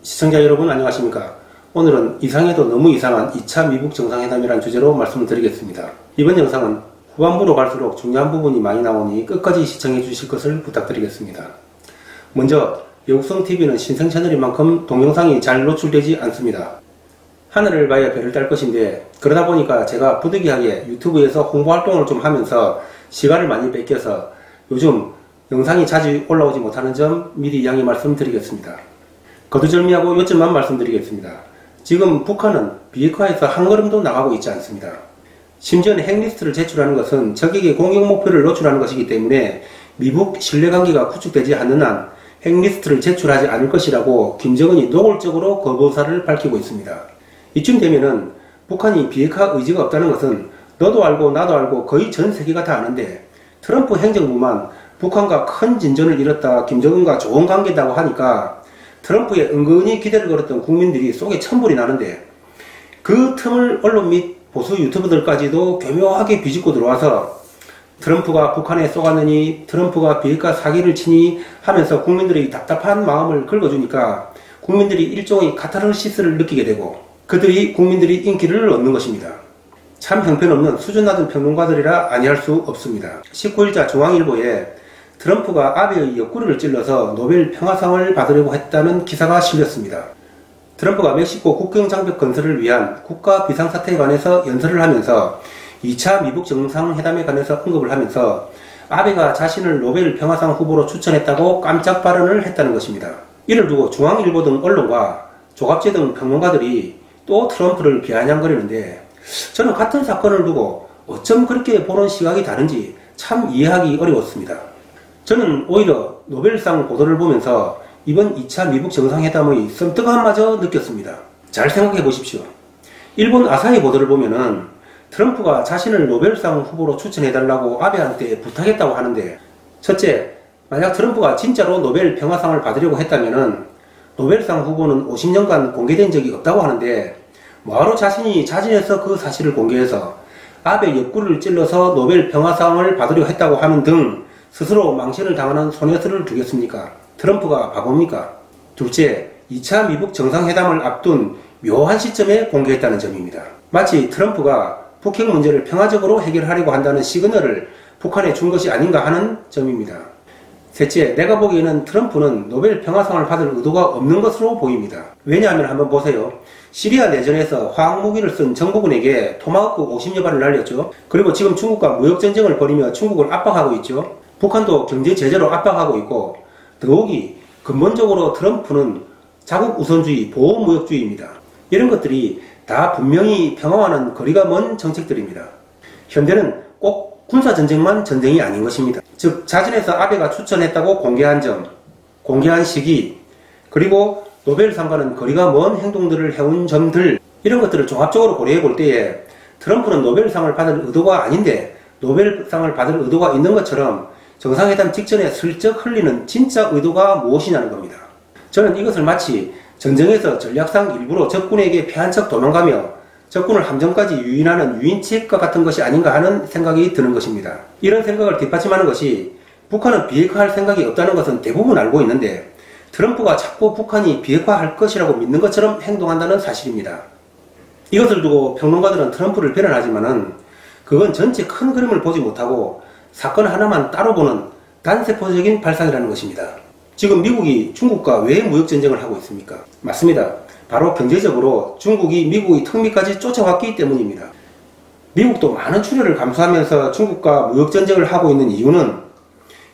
시청자 여러분 안녕하십니까. 오늘은 이상해도 너무 이상한 2차 미북 정상회담이라는 주제로 말씀을 드리겠습니다. 이번 영상은 후반부로 갈수록 중요한 부분이 많이 나오니 끝까지 시청해 주실 것을 부탁드리겠습니다. 먼저 외국성TV는 신생 채널인 만큼 동영상이 잘 노출되지 않습니다. 하늘을 봐야 별을 딸 것인데 그러다 보니까 제가 부득이하게 유튜브에서 홍보활동을 좀 하면서 시간을 많이 뺏겨서 요즘 영상이 자주 올라오지 못하는 점 미리 양해 말씀드리겠습니다. 거두절미하고 요점만 말씀드리겠습니다. 지금 북한은 비핵화에서 한 걸음도 나가고 있지 않습니다. 심지어는 핵리스트를 제출하는 것은 적에게 공격 목표를 노출하는 것이기 때문에 미북 신뢰관계가 구축되지 않는 한 핵리스트를 제출하지 않을 것이라고 김정은이 노골적으로 거부 의사를 밝히고 있습니다. 이쯤 되면은 북한이 비핵화 의지가 없다는 것은 너도 알고 나도 알고 거의 전 세계가 다 아는데 트럼프 행정부만 북한과 큰 진전을 이뤘다, 김정은과 좋은 관계다고 하니까 트럼프에 은근히 기대를 걸었던 국민들이 속에 천불이 나는데 그 틈을 언론 및 보수 유튜버들까지도 교묘하게 비집고 들어와서 트럼프가 북한에 쏘갔느니 트럼프가 비핵화 사기를 치니 하면서 국민들의 답답한 마음을 긁어주니까 국민들이 일종의 카타르시스를 느끼게 되고 그들이 국민들이 인기를 얻는 것입니다. 참 형편없는 수준 낮은 평론가들이라 아니할 수 없습니다. 19일자 중앙일보에 트럼프가 아베의 옆구리를 찔러서 노벨 평화상을 받으려고 했다는 기사가 실렸습니다. 트럼프가 멕시코 국경장벽 건설을 위한 국가 비상사태에 관해서 연설을 하면서 2차 미북 정상회담에 관해서 언급을 하면서 아베가 자신을 노벨 평화상 후보로 추천했다고 깜짝 발언을 했다는 것입니다. 이를 두고 중앙일보 등 언론과 조갑제 등 평론가들이 또 트럼프를 비아냥거리는데 저는 같은 사건을 두고 어쩜 그렇게 보는 시각이 다른지 참 이해하기 어려웠습니다. 저는 오히려 노벨상 보도를 보면서 이번 2차 미북 정상회담의 섬뜩함마저 느꼈습니다. 잘 생각해 보십시오. 일본 아사히 보도를 보면은 트럼프가 자신을 노벨상 후보로 추천해달라고 아베한테 부탁했다고 하는데 첫째, 만약 트럼프가 진짜로 노벨 평화상을 받으려고 했다면은 노벨상 후보는 50년간 공개된 적이 없다고 하는데 뭐하러 자신이 자진해서 그 사실을 공개해서 아베 옆구리를 찔러서 노벨 평화상을 받으려 했다고 하는 등 스스로 망신을 당하는 소녀들을 두겠습니까? 트럼프가 바보입니까? 둘째, 2차 미북 정상회담을 앞둔 묘한 시점에 공개했다는 점입니다. 마치 트럼프가 북핵 문제를 평화적으로 해결하려고 한다는 시그널을 북한에 준 것이 아닌가 하는 점입니다. 셋째, 내가 보기에는 트럼프는 노벨 평화상을 받을 의도가 없는 것으로 보입니다. 왜냐하면 한번 보세요. 시리아 내전에서 화학무기를 쓴 정부군에게 토마호크 50여 발을 날렸죠. 그리고 지금 중국과 무역전쟁을 벌이며 중국을 압박하고 있죠. 북한도 경제 제재로 압박하고 있고 더욱이 근본적으로 트럼프는 자국 우선주의, 보호무역주의입니다. 이런 것들이 다 분명히 평화와는 거리가 먼 정책들입니다. 현대는 꼭 군사전쟁만 전쟁이 아닌 것입니다. 즉 자진해서 아베가 추천했다고 공개한 점, 공개한 시기, 그리고 노벨상과는 거리가 먼 행동들을 해온 점들, 이런 것들을 종합적으로 고려해 볼 때에 트럼프는 노벨상을 받을 의도가 아닌데 노벨상을 받을 의도가 있는 것처럼 정상회담 직전에 슬쩍 흘리는 진짜 의도가 무엇이냐는 겁니다. 저는 이것을 마치 전쟁에서 전략상 일부러 적군에게 패한 척 도망가며 적군을 함정까지 유인하는 유인책과 같은 것이 아닌가 하는 생각이 드는 것입니다. 이런 생각을 뒷받침하는 것이 북한은 비핵화할 생각이 없다는 것은 대부분 알고 있는데 트럼프가 자꾸 북한이 비핵화할 것이라고 믿는 것처럼 행동한다는 사실입니다. 이것을 두고 평론가들은 트럼프를 비난하지만은 그건 전체 큰 그림을 보지 못하고 사건 하나만 따로 보는 단세포적인 발상이라는 것입니다. 지금 미국이 중국과 왜 무역전쟁을 하고 있습니까? 맞습니다. 바로 경제적으로 중국이 미국의 턱밑까지 쫓아왔기 때문입니다. 미국도 많은 출혈을 감수하면서 중국과 무역전쟁을 하고 있는 이유는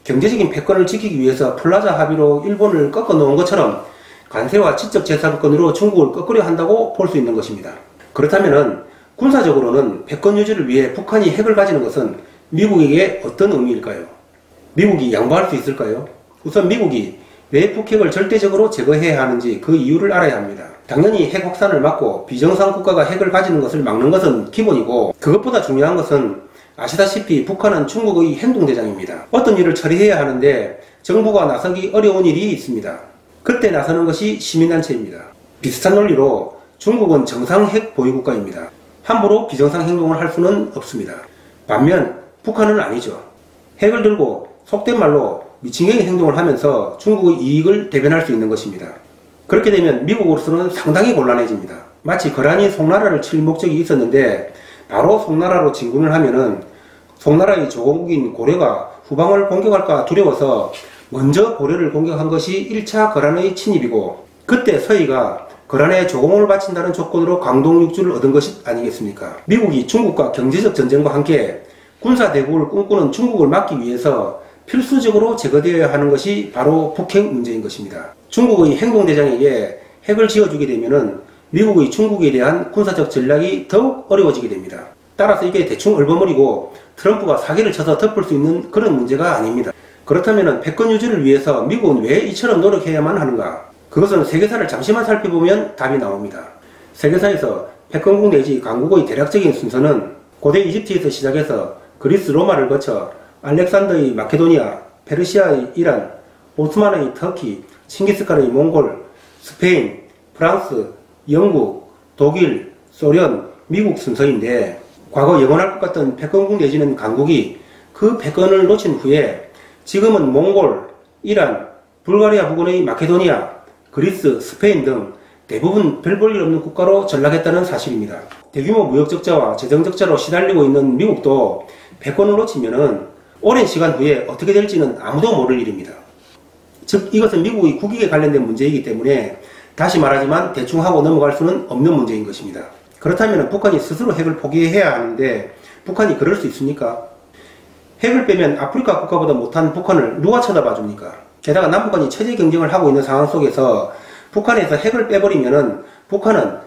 경제적인 패권을 지키기 위해서 플라자 합의로 일본을 꺾어 놓은 것처럼 관세와 지적재산권으로 중국을 꺾으려 한다고 볼 수 있는 것입니다. 그렇다면 군사적으로는 패권 유지를 위해 북한이 핵을 가지는 것은 미국에게 어떤 의미일까요? 미국이 양보할 수 있을까요? 우선 미국이 왜 북핵을 절대적으로 제거해야 하는지 그 이유를 알아야 합니다. 당연히 핵 확산을 막고 비정상 국가가 핵을 가지는 것을 막는 것은 기본이고 그것보다 중요한 것은 아시다시피 북한은 중국의 행동대장입니다. 어떤 일을 처리해야 하는데 정부가 나서기 어려운 일이 있습니다. 그때 나서는 것이 시민단체입니다. 비슷한 논리로 중국은 정상 핵 보유국가입니다. 함부로 비정상 행동을 할 수는 없습니다. 반면 북한은 아니죠. 핵을 들고 속된 말로 미친개인 행동을 하면서 중국의 이익을 대변할 수 있는 것입니다. 그렇게 되면 미국으로서는 상당히 곤란해집니다. 마치 거란이 송나라를 칠 목적이 있었는데 바로 송나라로 진군을 하면은 송나라의 조공국인 고려가 후방을 공격할까 두려워서 먼저 고려를 공격한 것이 1차 거란의 침입이고, 그때 서희가 거란에 조공을 바친다는 조건으로 광동육주를 얻은 것이 아니겠습니까? 미국이 중국과 경제적 전쟁과 함께 군사 대국을 꿈꾸는 중국을 막기 위해서 필수적으로 제거되어야 하는 것이 바로 북핵 문제인 것입니다. 중국의 행동대장에게 핵을 지어주게 되면은 미국의 중국에 대한 군사적 전략이 더욱 어려워지게 됩니다. 따라서 이게 대충 얼버무리고 트럼프가 사기를 쳐서 덮을 수 있는 그런 문제가 아닙니다. 그렇다면 패권 유지를 위해서 미국은 왜 이처럼 노력해야만 하는가? 그것은 세계사를 잠시만 살펴보면 답이 나옵니다. 세계사에서 패권국 내지 강국의 대략적인 순서는 고대 이집트에서 시작해서 그리스 로마를 거쳐 알렉산더의 마케도니아, 페르시아의 이란, 오스만의 터키, 칭기스칸의 몽골, 스페인, 프랑스, 영국, 독일, 소련, 미국 순서인데, 과거 영원할 것 같던 패권국 내지는 강국이 그 패권을 놓친 후에 지금은 몽골, 이란, 불가리아 부근의 마케도니아, 그리스, 스페인 등 대부분 별 볼 일 없는 국가로 전락했다는 사실입니다. 대규모 무역 적자와 재정 적자로 시달리고 있는 미국도 패권을 놓치면은 오랜 시간 후에 어떻게 될지는 아무도 모를 일입니다. 즉 이것은 미국의 국익에 관련된 문제이기 때문에 다시 말하지만 대충 하고 넘어갈 수는 없는 문제인 것입니다. 그렇다면 북한이 스스로 핵을 포기해야 하는데 북한이 그럴 수 있습니까? 핵을 빼면 아프리카 국가보다 못한 북한을 누가 쳐다봐 줍니까? 게다가 남북한이 체제 경쟁을 하고 있는 상황 속에서 북한에서 핵을 빼버리면은 북한은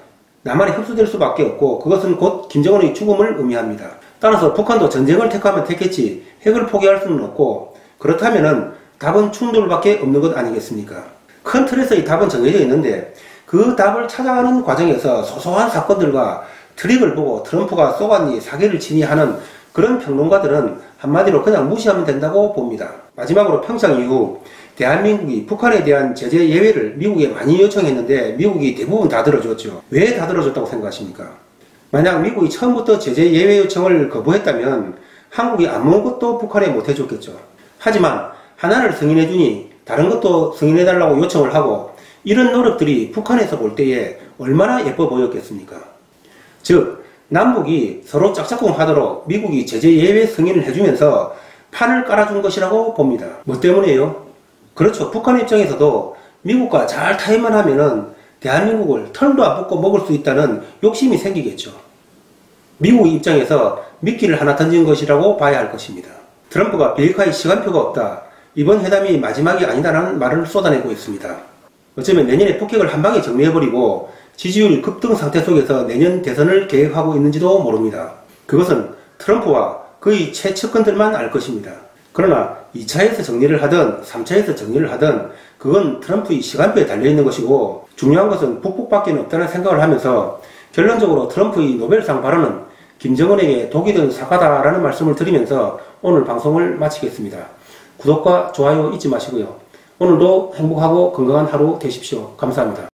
남한에 흡수될 수밖에 없고 그것은 곧 김정은의 죽음을 의미합니다. 따라서 북한도 전쟁을 택하면 택했지 핵을 포기할 수는 없고, 그렇다면은 답은 충돌밖에 없는 것 아니겠습니까? 큰 틀에서의 답은 정해져 있는데 그 답을 찾아가는 과정에서 소소한 사건들과 트릭을 보고 트럼프가 쏘았니 사기를 치니 하는 그런 평론가들은 한마디로 그냥 무시하면 된다고 봅니다. 마지막으로 평창 이후 대한민국이 북한에 대한 제재 예외를 미국에 많이 요청했는데 미국이 대부분 다 들어줬죠. 왜 다 들어줬다고 생각하십니까? 만약 미국이 처음부터 제재 예외 요청을 거부했다면 한국이 아무것도 북한에 못 해줬겠죠. 하지만 하나를 승인해주니 다른 것도 승인해달라고 요청을 하고, 이런 노력들이 북한에서 볼 때에 얼마나 예뻐 보였겠습니까? 즉 남북이 서로 짝짝꿍 하도록 미국이 제재 예외 승인을 해주면서 판을 깔아준 것이라고 봅니다. 뭐 때문에요? 그렇죠. 북한 입장에서도 미국과 잘 타협만 하면은 대한민국을 털도 안 뽑고 먹을 수 있다는 욕심이 생기겠죠. 미국 입장에서 미끼를 하나 던진 것이라고 봐야 할 것입니다. 트럼프가 비핵화의 시간표가 없다, 이번 회담이 마지막이 아니다라는 말을 쏟아내고 있습니다. 어쩌면 내년에 북핵을 한 방에 정리해버리고 지지율 급등 상태 속에서 내년 대선을 계획하고 있는지도 모릅니다. 그것은 트럼프와 그의 최측근들만 알 것입니다. 그러나 2차에서 정리를 하든 3차에서 정리를 하든 그건 트럼프의 시간표에 달려있는 것이고, 중요한 것은 북북밖에 없다는 생각을 하면서 결론적으로 트럼프의 노벨상 발언은 김정은에게 독이 든 사과다라는 말씀을 드리면서 오늘 방송을 마치겠습니다. 구독과 좋아요 잊지 마시고요. 오늘도 행복하고 건강한 하루 되십시오. 감사합니다.